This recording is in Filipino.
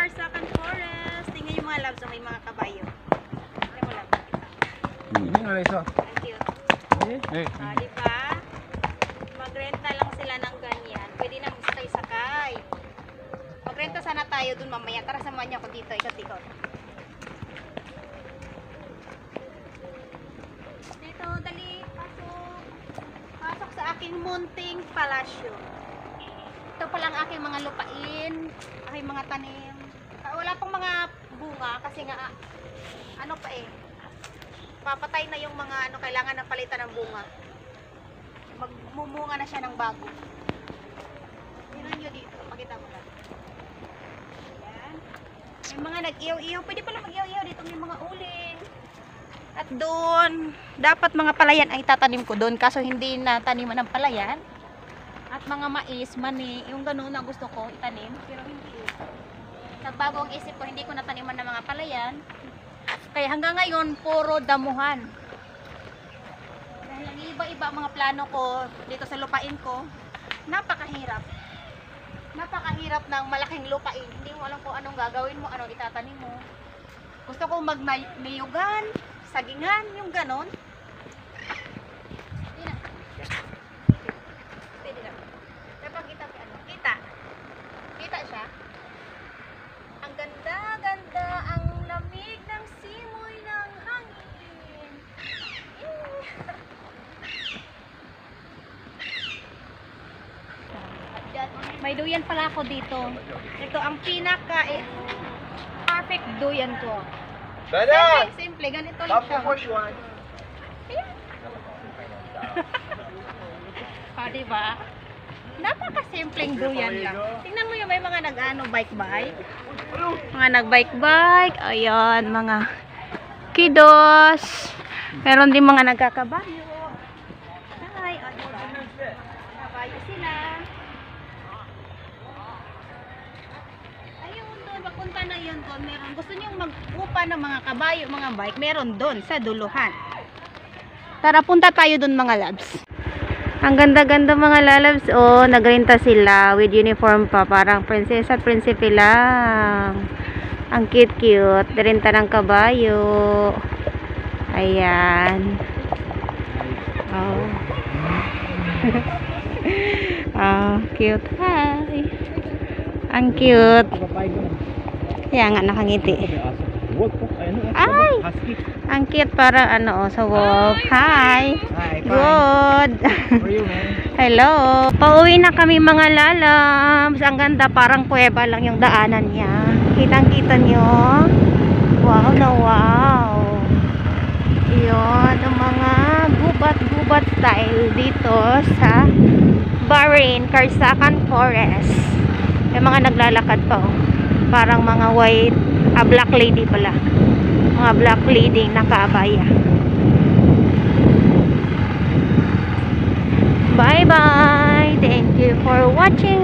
Karsakan Forest. Tingnan yung mga loves, may mga kabayo. Tingnan mo lang. Ini nga isa. Thank you. Diba? Magrenta lang sila ng ganyan. Pwede na magsakay-sakay. Magrenta sana tayo dun mamaya. Tara, samahan niyo ako dito. Ikot-ikot. Dito, dali. Pasok. Pasok sa aking munting palasyo. Ito pa lang aking mga lupain. Aking mga tanim. Wala pang mga bunga kasi nga ano pa eh. Papatay na yung mga ano, kailangan ng palitan ng bunga. Magmumunga na siya ng bago. Tingnan nyo dito, pakita mo lang. Ayan. May mga nag-iyaw-iyaw. Pwede pala mag-iyaw-iyaw dito, may mga uling. At doon, dapat mga palayan ay tatanim ko doon. Kaso hindi na taniman ng palayan. At mga mais, mani, yung ganun na gusto ko itanim. Pero hindi. Nagbago ang isip ko, hindi ko nataniman ng mga palayan. Kaya hanggang ngayon, puro damuhan. Dahil ang iba-iba ang mga plano ko dito sa lupain ko, napakahirap. Napakahirap ng malaking lupain. Hindi mo alam kung anong gagawin mo, anong itatanim mo. Gusto ko magmayugan, sagingan, yung ganon. Hindi na. Pwede na. Dapat kita, ano, kita. Kita siya. Ang ganda-ganda, ang lamig ng simoy ng hangin. May duyan pala ako dito. Ito ang pinaka perfect duyan ko. Simple, simple. Ganito lang siya. O, diba? Napaka-simpleng duyan lang. Tingnan mo yung may mga nag-ano, bike-bike. Mga nag-bike-bike. Ayan, mga kiddos. Meron din mga nagkakabayo. Ay, o, diba? Kabayo sila. Ayun doon, papunta na yun doon. Meron. Gusto niyong mag-upa ng mga kabayo, mga bike. Meron doon, sa duluhan. Tara, punta tayo doon mga labs. Ang ganda-ganda mga lalabs. Oh, nagrenta sila with uniform pa. Parang prinsesa at prinsipe lang. Ang cute-cute. Renta ng kabayo. Ayan. Oh. Oh, cute. Hi. Ang cute. Kaya nga nakangiti. Ay! Ang cute para ano, sa wolf. Hi! Good! Hello! Pauwi na kami mga lalabs. Ang ganda, parang kuweba lang yung daanan niya. Kitang-kita nyo? Wow na wow! Yun, ang mga gubat-gubat style dito sa Bahrain, Karsakan Forest. Yung mga naglalakad pa. Parang mga white, black lady pala. Mga black lady nakaabaya. Bye bye. Thank you for watching.